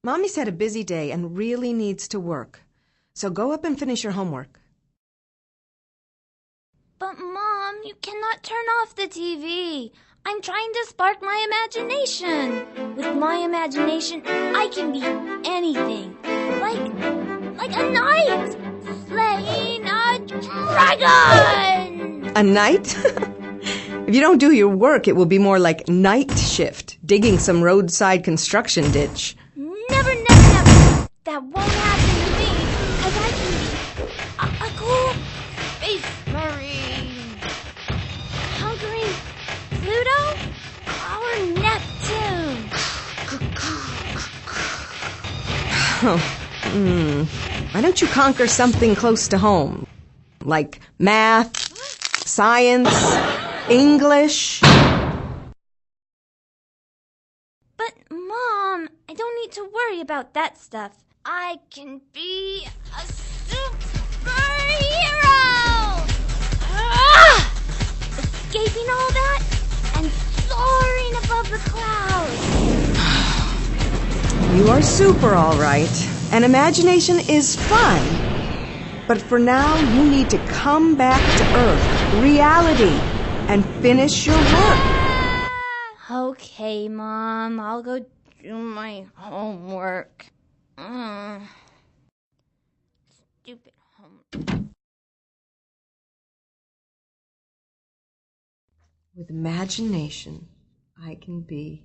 Mommy's had a busy day and really needs to work. So go up and finish your homework. But, Mom, you cannot turn off the TV. I'm trying to spark my imagination. With my imagination, I can be anything. Like a knight slaying a dragon! A night? If you don't do your work, it will be more like night shift, digging some roadside construction ditch. Never, never, never. That won't happen to me, because I can be a cool space marine. Conquering Pluto or Neptune? Why don't you conquer something close to home? Like math, science, English. But, Mom, I don't need to worry about that stuff. I can be a superhero! Escaping all that and soaring above the clouds. You are super, all right. And imagination is fun. But for now, you need to come back to Earth, reality, and finish your work. Okay, Mom, I'll go do my homework. Stupid homework. With imagination, I can be